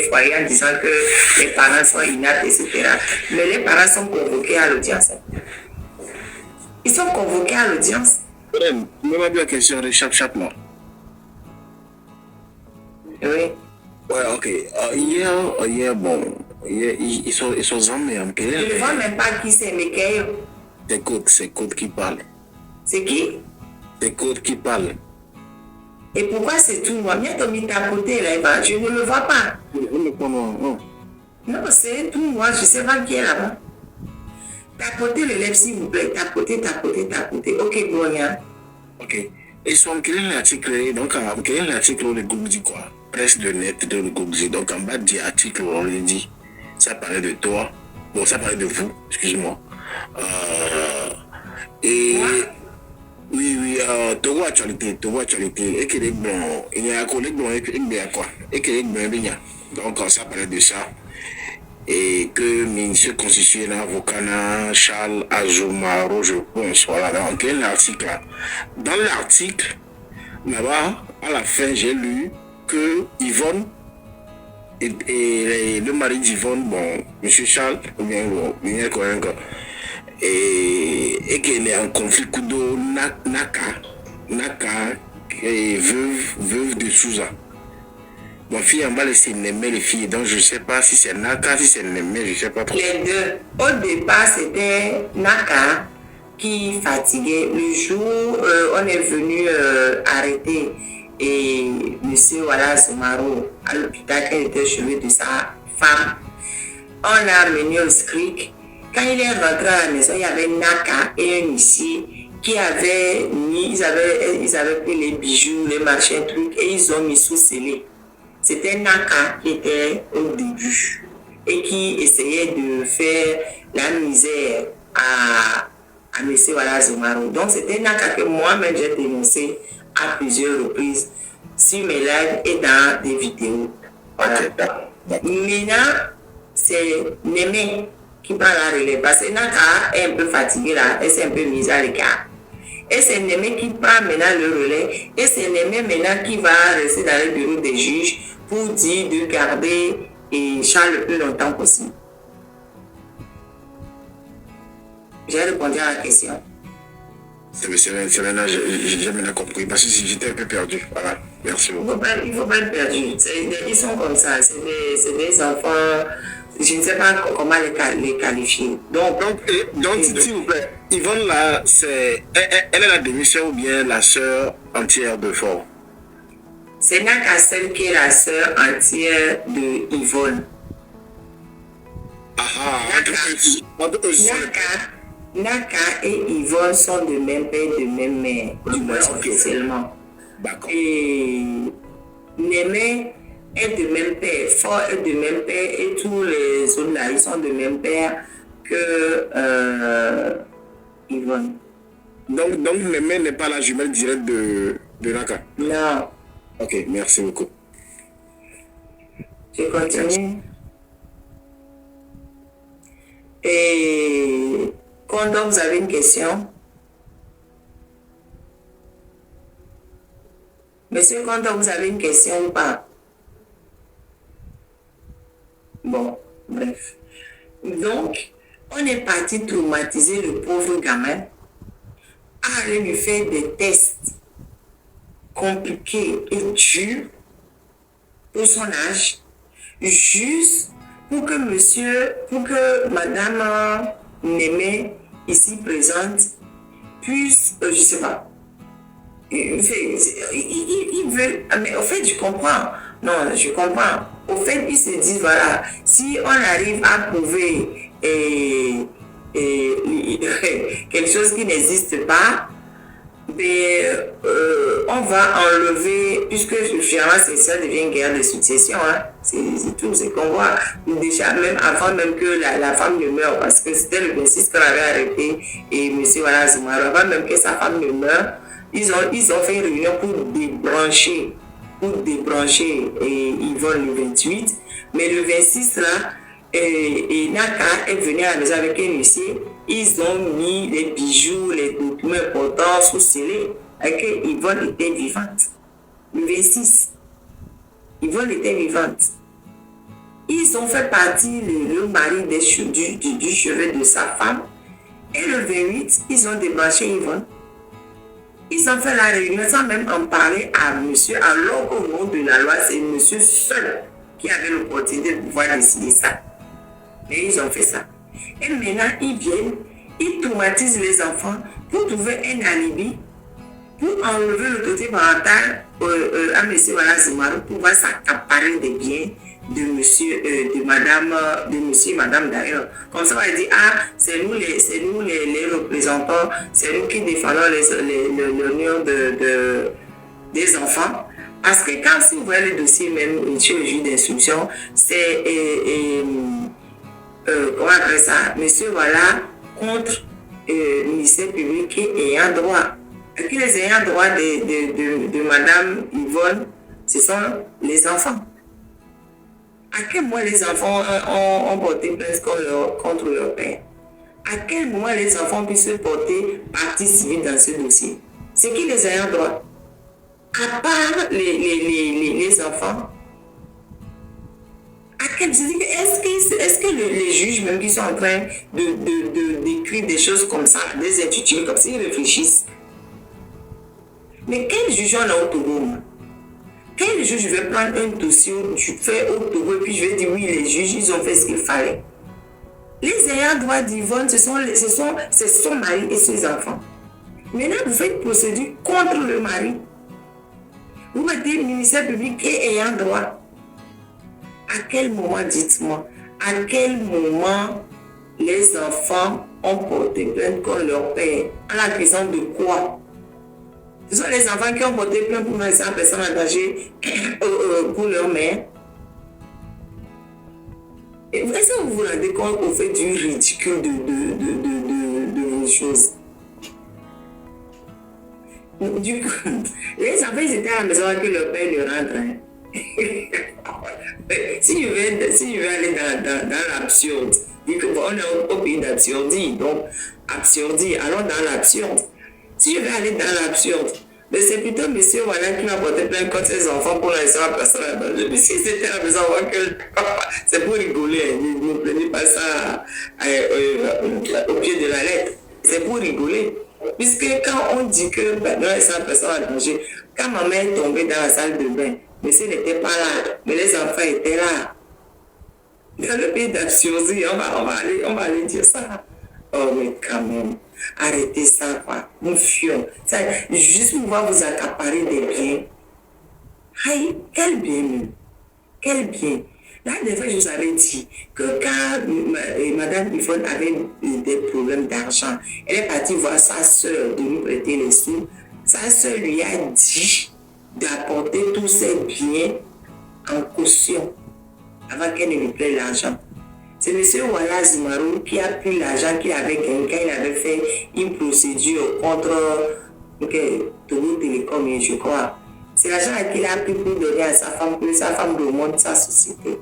foyer en disant que les parents sont inaptes, etc. Mais les parents sont convoqués à l'audience. Ils sont convoqués à l'audience. Même la question de Chap là. Oui. Ouais, ok. Hier, bon, ils sont armés en quel? Je ne vois même pas qui c'est, mais quel. C'est Côte qui parle. C'est qui? C'est Côte qui parle. Et pourquoi c'est tout noir? Viens te mettre à côté là, je ne le vois pas. Non, c'est tout noir, je ne sais pas qui est là-bas. Tapotez le lèvre s'il vous plaît. Tapotez. Ok, Gloria. Ok. Et son quel est l'article? Donc, quel est l'article de Google dit quoi? Presse de net de Google dit. Donc, en bas de l'article, on lui dit. Ça parlait de toi. Bon, ça parlait de vous, excuse-moi. Et. Oui, Togo actualité. Et que les bons, il y a un collègue blanc et quoi. Et que les bons, donc, ça parlait de ça. Et que ministre constitutionnel avocat Charles Azumaro, je pense, voilà, dans quel article là? Dans l'article, là-bas, à la fin, j'ai lu que Yvonne et le mari d'Yvonne, bon, M. Charles, ou bien, et qu'elle est en conflit Kudo Naka, veuve de Souza. Bon, fille, on va laisser Némé les filles, donc je ne sais pas si c'est Naka, si c'est Némé, je ne sais pas trop. Les deux. Au départ, c'était Naka qui fatiguait. Le jour on est venu arrêter et monsieur Soumarou à l'hôpital, quand il était chevé de sa femme, on l'a amené au SCRIC. Quand il est rentré à la maison, il y avait Naka et un ici qui avaient mis, ils avaient pris les bijoux, les machins, trucs, et ils ont mis sous scellé. C'était Naka qui était au début et qui essayait de faire la misère à M. Zoumaro. Donc c'était Naka que moi-même j'ai dénoncé à plusieurs reprises sur mes lives et dans des vidéos. Voilà. Maintenant, c'est Némé qui prend la relève parce que Naka est un peu fatigué là, elle s'est un peu mise à l'écart. Et c'est Némé qui prend maintenant le relais. Et c'est Némé maintenant qui va rester dans le bureau des juges pour dire de garder Charles le plus longtemps possible. J'ai répondu à la question. C'est maintenant, j'ai maintenant compris. Parce que j'étais un peu perdu. Voilà. Merci beaucoup. Il ne faut pas être perdu. Ils sont comme ça. C'est des enfants. Je ne sais pas comment les qualifier. Donc s'il vous plaît, Yvonne là, elle est la demi-sœur ou bien la sœur entière de Fort? C'est Naka celle qui est la sœur entière de Yvonne. Naka et Yvonne sont de même père, de même mère, du moins officiellement. D'accord. Et Némé est de même père, Fort est de même père, et tous les autres là, ils sont de même père que Yvonne. Donc Némé n'est pas la jumelle directe de Naka? Non. Ok, merci beaucoup. Je continue. Et quand vous avez une question? Monsieur Kondo, vous avez une question ou pas? Bon, bref. Donc, on est parti traumatiser le pauvre gamin à aller lui faire des tests compliqués et durs pour son âge, juste pour que madame Némé, ici présente, puisse, je ne sais pas, il veut, mais au fait, je comprends. Non, je comprends. Au fait, ils se disent, voilà, si on arrive à prouver quelque chose qui n'existe pas, on va enlever, puisque finalement, ça devient une guerre de succession. Hein. C'est tout ce qu'on voit. Déjà, même avant même que la femme ne meure, parce que c'était le 26 qu'on avait arrêté, et M. Zoumaro, avant même que sa femme ne meure, ils ont fait une réunion pour débrancher et Yvonne le 28. Mais le 26 là, et Naka est venu à la maison avec un huissier. Ils ont mis les bijoux, les documents importants sous scellé. Et que Yvonne était vivante. Le 26. Yvonne était vivante. ils ont fait partie le mari du cheveu de sa femme. Et le 28, ils ont débranché Yvonne. Ils ont fait la réunion sans même en parler à monsieur, alors qu'au nom de la loi, c'est monsieur seul qui avait l'opportunité de pouvoir décider ça. Mais ils ont fait ça. Et maintenant, ils viennent, ils traumatisent les enfants pour trouver un alibi, pour enlever l'autorité parentale à monsieur Wallace Oumarou, pour pouvoir s'accaparer des biens de monsieur, de monsieur et madame d'ailleurs. Comme ça, on va dire, ah, c'est nous les représentants, c'est nous qui défendons l'honneur des enfants. Parce que quand si vous voyez le dossier même chez le juge d'instruction, c'est, comment on appelle ça, monsieur voilà, contre le ministère public et ayant droit. Et puis les ayants droit de madame Yvonne, ce sont les enfants. À quel moment les enfants ont porté plainte contre leur père? À quel moment les enfants puissent porter partie civile dans ce dossier? C'est qui les ayants droit? À part les enfants, est-ce que les juges même qui sont en train d'écrire des choses comme ça, des intitulés comme ça, ils réfléchissent? Mais quel juge on a au Togo? Quel juge je vais prendre un dossier où tu fais au Togo et puis je vais dire oui, les juges, ils ont fait ce qu'il fallait. Les ayants droit d'Yvonne, c'est son mari et ses enfants. Maintenant, vous faites procédure contre le mari. Vous mettez le ministère public et ayant droit. À quel moment, dites-moi, à quel moment les enfants ont porté plainte contre leur père? En la raison de quoi? Ce sont les enfants qui ont porté plainte pour mettre en personne engagée pour leur mère. Et est-ce que vous vous rendez compte qu'on fait du ridicule de vos choses? Du coup, les enfants ils étaient à la maison que leur père le rentre. Si je veux aller dans l'absurde, on est au pays d'absurdie, donc absurdie, allons dans l'absurde. Si je vais aller dans l'absurde, mais c'est plutôt monsieur voilà qui m'a porté plainte contre ses enfants pour laisser la personne là-bas. Je me suis dit, c'était à la maison, c'est pour rigoler, ne prenez pas ça au pied de la lettre. C'est pour rigoler. Puisque quand on dit que non, laisser la personne en danger, quand ma mère est tombée dans la salle de bain, monsieur n'était pas là, mais les enfants étaient là. Dans le pays d'absurdité, on va aller dire ça. Oh, mais quand même, arrêtez ça, quoi. Nous fions. Juste pour pouvoir vous accaparer des biens. Aïe, quel bien, même. Quel bien. Là, des fois, je vous avais dit que quand madame Yvonne avait des problèmes d'argent, elle est partie voir sa soeur de nous prêter les sous. Sa soeur lui a dit d'apporter tous ses biens en caution avant qu'elle ne lui prête l'argent. C'est M. Wallace Oumarou qui a pris l'argent qu'il avait gagné quand il avait fait une procédure contre Togo Télécom, je crois. C'est l'argent qu'il a pris pour donner à sa femme, pour que sa femme remonte sa société.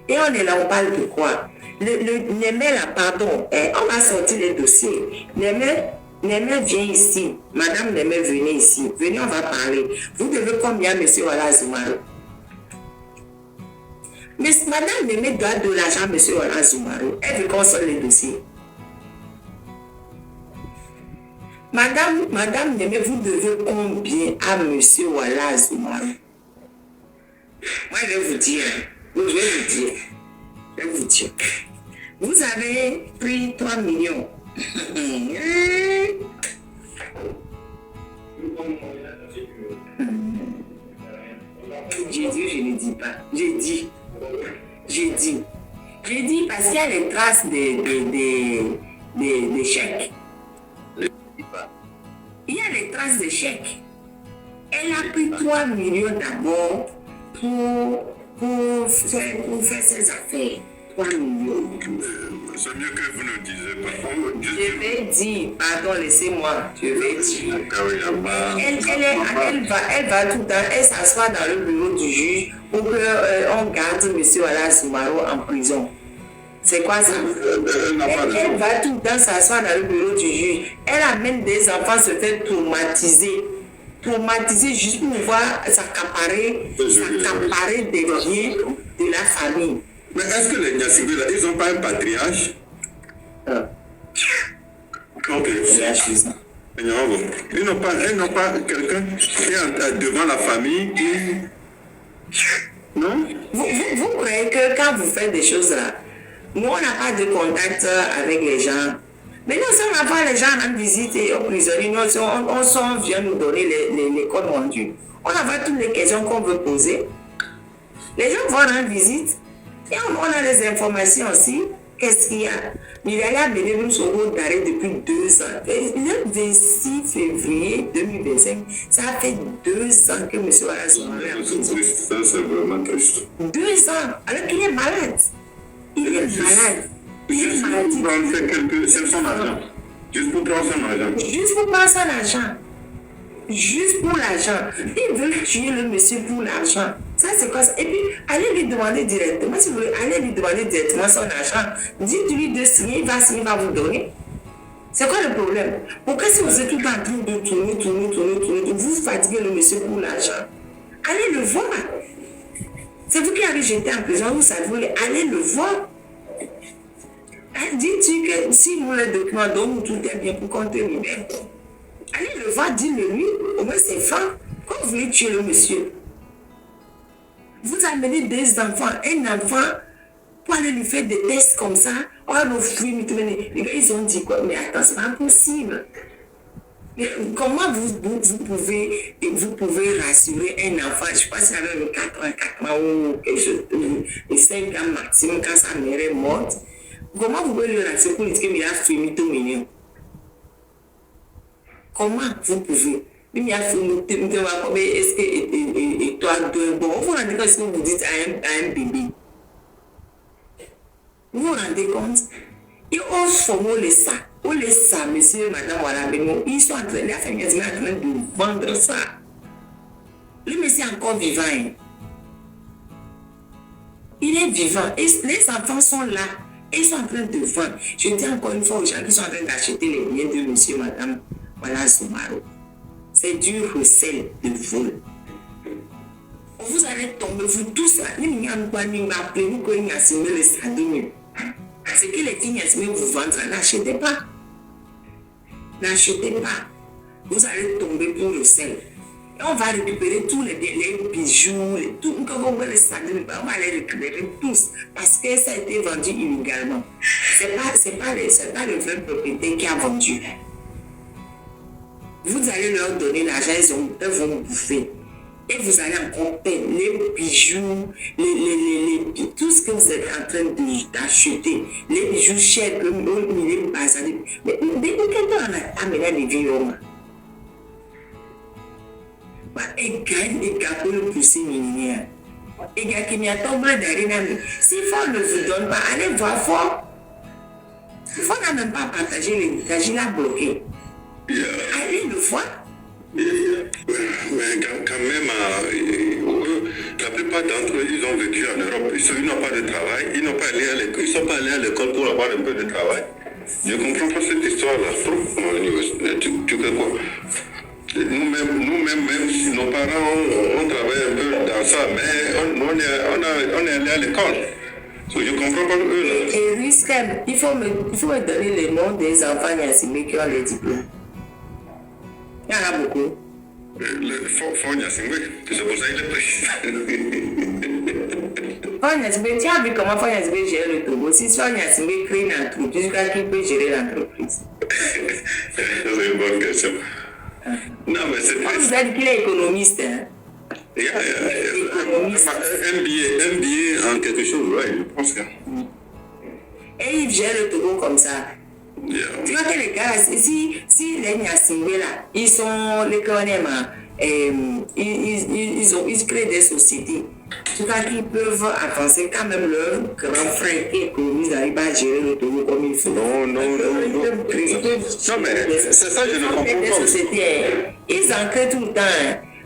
Et on est là, on parle de quoi? Némé là, pardon, on va sortir les dossiers. Némé vient ici. Madame Némé, venez ici. Venez, on va parler. Vous devez combien, M. Wallace Oumarou? Mais madame Némé doit de l'argent à M. Wallace Oumarou. Elle veut qu'on sorte les dossiers. Madame Némé, vous devez combien à M. Wallace Oumarou? Moi, je vais vous dire. Vous avez pris 3 millions. J'ai dit, je ne dis pas. J'ai dit parce qu'il y a les traces des chèques. Il y a les traces des chèques. Elle a pris 3 millions d'abord pour faire ses affaires. 3 millions. C'est mieux que vous ne disiez pas. Je vais dire, pardon, laissez-moi, je vais dire. Elle va tout le temps, elle s'assoit dans le bureau du juge pour qu'on garde M. Wallace Oumarou en prison. C'est quoi ça? Elle va tout le temps s'asseoir dans le bureau du juge. Elle amène des enfants se faire traumatiser juste pour pouvoir s'accaparer des biens de la famille. Mais est-ce que les Niassibé, là, ils n'ont pas un patriarche? Ok. Ils n'ont pas quelqu'un qui est devant la famille qui... Non? Vous croyez que quand vous faites des choses là, nous on n'a pas de contact avec les gens. Mais nous, si on va voir les gens en visite et aux prisonniers, on vient nous donner les codes rendus. On a toutes les questions qu'on veut poser. Les gens vont rendre visite et on a les informations aussi. Qu'est-ce qu'il y a? Il est allé à Bénévole sur route d'arrêt depuis 2 ans. Le 26 février 2025, ça fait 2 ans que M. Wallace est en prison. Ça, c'est vraiment triste. 2 ans, alors qu'il est malade. Il est malade. Il est malade. C'est son argent. Juste pour prendre son argent. Juste pour prendre son argent. Juste pour l'argent. Ils veulent tuer le monsieur pour l'argent. Ça, c'est quoi ça? Et puis, allez lui demander directement, si vous voulez, allez lui demander directement son argent. Dites-lui de signer, il va signer, il va vous donner. C'est quoi le problème? Pourquoi si vous êtes tout le temps en train de tourner, vous fatiguez le monsieur pour l'argent? Allez le voir. C'est vous qui avez jeté en prison, vous savez, allez le voir. Dites-lui que si nous les documents donnent, tout est bien pour qu'on te libère. Allez le voir, dis-le lui, au moins c'est fin. Quand vous voulez tuer le monsieur, vous amenez des enfants, un enfant, pour aller lui faire des tests comme ça. Oh, nos fruits, les gars, ils ont dit quoi? Mais attends, c'est pas possible. Mais comment vous pouvez rassurer un enfant, je ne sais pas s'il avait 4 mois ou quelque chose, 5 ans maximum quand sa mère est morte. Comment vous pouvez le rassurer pour lui dire qu'il a fumé tout mignon? Comment vous pouvez? Il y a fumé tout mignon, est-ce que et toi, bon, vous vous rendez compte ce que vous dites à un bébé? Vous vous rendez compte? Ils ont formé ça. Ou les ça, monsieur, madame, voilà, ils sont en train, la famille est en train de vendre ça. Le monsieur est encore vivant. Hein. Il est vivant. Et les enfants sont là. Ils sont en train de vendre. Je dis encore une fois aux gens qui sont en train d'acheter les biens de monsieur, madame, voilà, Zoumaro. C'est du recel de vol. Vous allez tomber, vous tous là. C'est que les filles vous vendent, n'achetez pas. N'achetez pas. Vous allez tomber pour le sel. Et on va récupérer tous les bijoux, tout, on va les récupérer tous. Parce que ça a été vendu illégalement. C'est pas le vrai propriétaire qui a vendu. Vous allez leur donner l'argent, ils vont bouffer. Et vous allez encore payer les bijoux, tout ce que vous êtes en train d'acheter, les bijoux chers, les bazards. Mais quand on a amené les vieux hommes, et gagne pour le pousser minière. Et gagne qui m'y a tombé derrière. Si fort ne vous donne pas, allez voir fort. Fort n'a même pas partagé l'héritage, il l'a bloqué. Allez le voir. Mais quand même, la plupart d'entre eux, ils ont vécu en Europe. Ils n'ont pas de travail, ils n'ont pas allé à l'école, ils ne sont pas allés à l'école pour avoir un peu de travail. Je ne comprends pas cette histoire-là. Tu fais quoi? Nous-mêmes, même si nos parents ont travaillé un peu dans ça, mais on est allé à l'école. So, je ne comprends pas eux là. Et risque, il faut me donner les noms des enfants Niassimé qui ont les diplômes. Il y en a beaucoup. Fort Niassimé, c'est pour ça qu'il est pris. Fort Niassimé, tu as vu comment Fort Niassimé gère le Togo? Si Fort Niassimé crée une entreprise, qui peut gérer l'entreprise? C'est une bonne question. Non, mais c'est triste. Vous avez dit qu'il est économiste. Hein? Économiste. MBA en quelque chose, ouais, je pense que. Et il gère le Togo comme ça. Yeah. Tu vois que les gars, si les Niassimé là, ils sont les connaissements, ils créent des sociétés. Tu vois qu'ils peuvent avancer quand même leur grand frère qui est économiste n'arrive à gérer le Togo comme il faut. Non, mais c'est ça, je ne comprends pas. Sociétés, ils en créent tout le temps.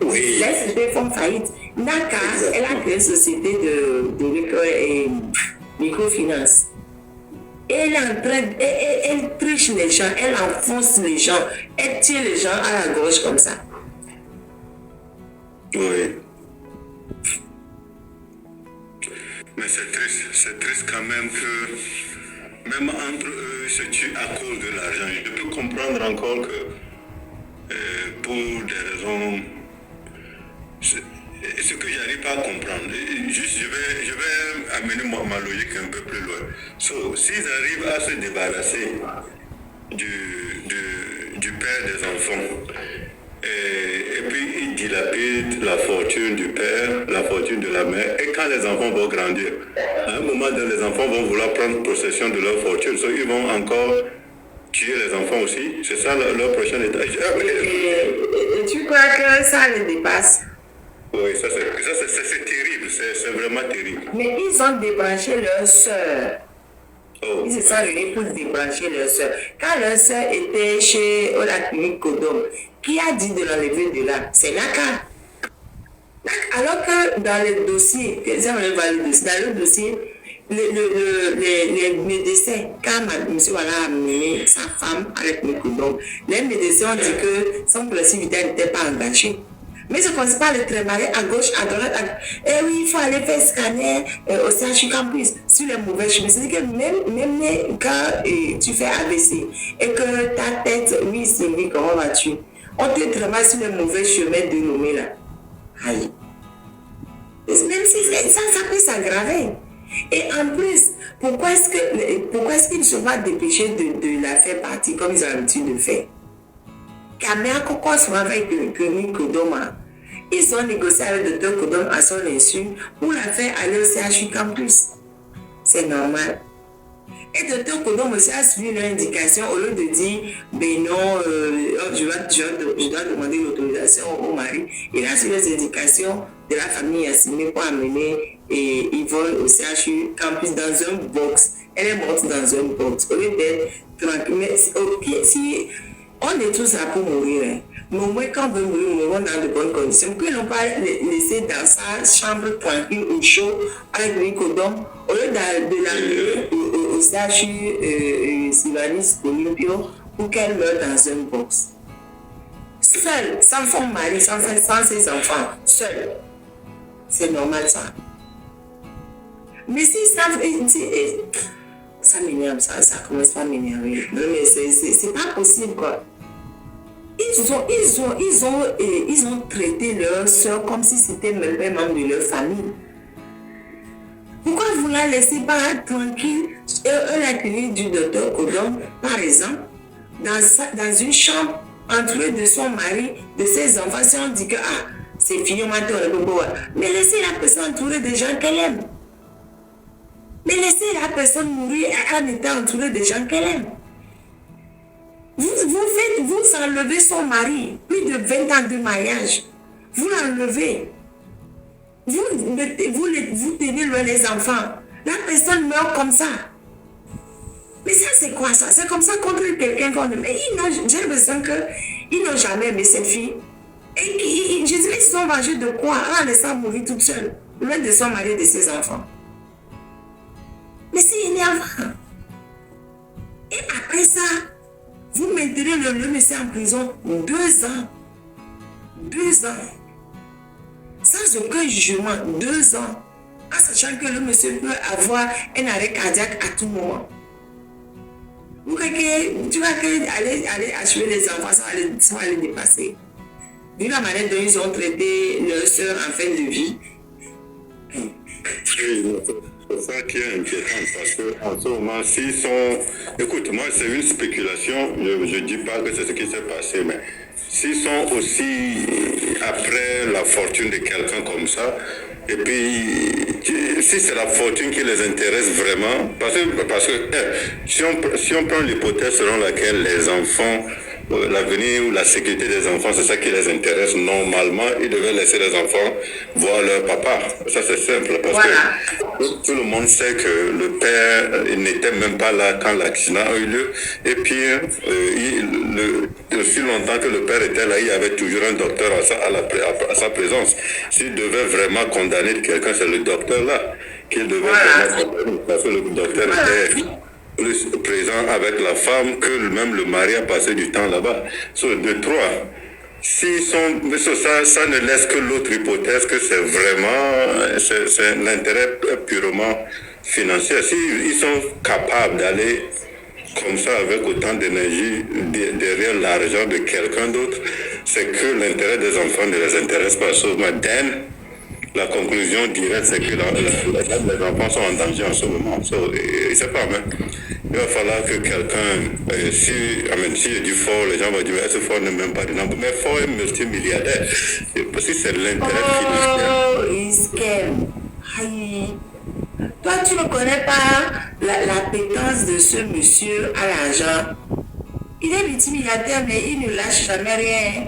Oui. Les sociétés font faillite. Naka, elle a créé une société de microfinance. Elle est en train, elle triche les gens, elle enfonce les gens, elle tire les gens à la gauche comme ça. Oui. Mais c'est triste quand même que même entre eux se tuent à cause de l'argent. Je peux comprendre encore que pour des raisons... Ce que j'arrive pas à comprendre, juste je vais amener ma logique un peu plus loin. S'ils arrivent à se débarrasser du père des enfants, et puis ils dilapident la fortune du père, la fortune de la mère, et quand les enfants vont grandir, à un moment donné, les enfants vont vouloir prendre possession de leur fortune, ils vont encore tuer les enfants aussi. C'est ça leur prochain étage. Et tu crois que ça les dépasse? Oui, ça c'est terrible, c'est vraiment terrible. Mais ils ont débranché leur soeur. Oh. Ils se sont réunis pour débrancher leur soeur. Quand leur soeur était chez la clinique Kodom, qui a dit de l'enlever de là? C'est Naka. Alors que dans le dossier, dans le dossier, les médecins, quand M. Wala a amené sa femme à la clinique Kodom, les médecins ont dit que son principe n'était pas engagé. Mais je ne commence pas à le travailler à gauche, à droite. Eh oui, il faut aller faire scanner au CHU Campus sur les mauvais chemins. C'est-à-dire que même quand tu fais ABC et que ta tête, oui, c'est lui, comment vas-tu? On te travaille sur les mauvais chemins de nommer là. Aïe. Même si ça peut s'aggraver. Et en plus, pourquoi est-ce qu'ils ne sont pas dépêchés de la faire partie comme ils ont l'habitude de faire? Kamea Koko sont avec le clinique Kodoma. Ils ont négocié avec le docteur Kodom à son insu pour la faire aller au CHU Campus. C'est normal. Et le docteur Kodom aussi a suivi l'indication au lieu de dire ben non, je dois demander l'autorisation au mari. Il a suivi les indications de la famille Yassine pour amener Yvonne au CHU Campus dans un box. Elle est morte dans un box. Au lieu d'être tranquille. Mais si on est tous là pour mourir, hein. Mais au moins quand on veut mourir, on mourra dans de bonnes conditions. Pourquoi ils n'ont pas laissé dans sa chambre tranquille au chaud avec le Kodom au lieu de l'amener au CHU Sylvanis Olympio pour qu'elle meure dans un box. Seule, sans son mari, sans ses enfants, seule. C'est normal ça. Mais si ça m'énerve, ça commence pas à m'énerver. Non mais c'est pas possible quoi. Ils ont traité leur soeur comme si c'était même pas membre de leur famille. Pourquoi vous la laissez pas tranquille la clinique du docteur Kodom, par exemple, dans une chambre entourée de son mari, de ses enfants, si on dit que c'est fini, on m'a dit, mais laissez la personne entourée des gens qu'elle aime. Mais laissez la personne mourir en étant entourée des gens qu'elle aime. Vous enlevez son mari, plus de 20 ans de mariage. Vous l'enlevez. Vous tenez loin les enfants. La personne meurt comme ça. Mais ça, c'est quoi ça? C'est comme ça contre quelqu'un qu'on aime. J'ai l'impression qu'ils n'ont jamais aimé cette fille. Et je dirais qu'ils sont vengés de quoi? En laissant mourir toute seule, loin de son mari et de ses enfants. Mais c'est énervant. Et après ça, vous maintenez le monsieur en prison 2 ans. 2 ans. Sans aucun jugement, 2 ans. En sachant que le monsieur peut avoir un arrêt cardiaque à tout moment. Vous croyez que tu vas aller achever les enfants sans aller dépasser. Vu la manière dont ils ont traité leur soeur en fin de vie. C'est ça qui est inquiétant parce qu'en ce moment, s'ils sont... Écoute, moi, c'est une spéculation, je ne dis pas que c'est ce qui s'est passé, mais s'ils sont aussi après la fortune de quelqu'un comme ça, et puis si c'est la fortune qui les intéresse vraiment, parce que si on prend l'hypothèse selon laquelle les enfants, l'avenir ou la sécurité des enfants, c'est ça qui les intéresse. Normalement, ils devaient laisser les enfants voir leur papa. Ça, c'est simple. Parce que tout le monde sait que le père il n'était même pas là quand l'accident a eu lieu. Et puis, aussi longtemps que le père était là, il y avait toujours un docteur à sa présence. S'il devait vraiment condamner quelqu'un, c'est le docteur là qu'il devait vraiment condamner. Parce que le docteur était plus présent avec la femme que même le mari a passé du temps là-bas. De 3. s'ils sont, ça ne laisse que l'autre hypothèse que c'est vraiment c'est l'intérêt purement financier. S'ils sont capables d'aller comme ça avec autant d'énergie derrière l'argent de quelqu'un d'autre, c'est que l'intérêt des enfants ne les intéresse pas. La conclusion directe, c'est que les enfants sont en danger en ce moment. C'est pas mal. Il va falloir que quelqu'un, s'il est du fort, les gens vont dire, mais ce fort n'est même pas dedans. Mais fort est multimilliardaire. Parce que c'est l'intérêt financier. Aïe. Toi, tu ne connais pas l'appétence de ce monsieur à l'argent. Il est multimilliardaire, mais il ne lâche jamais rien.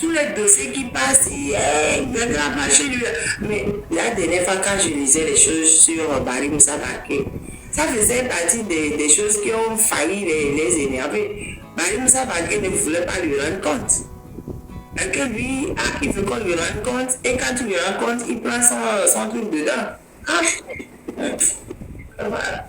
Tous les dossiers qui passent, il est chez lui. Mais la dernière fois, quand je lisais les choses sur Barry Moussa Baké, ça faisait partie des choses qui ont failli les énerver. Barry Moussa Baké ne voulait pas lui rendre compte. Et que lui, il veut qu'on lui rende compte. Et quand tu lui rends compte, il prend son truc dedans. Voilà.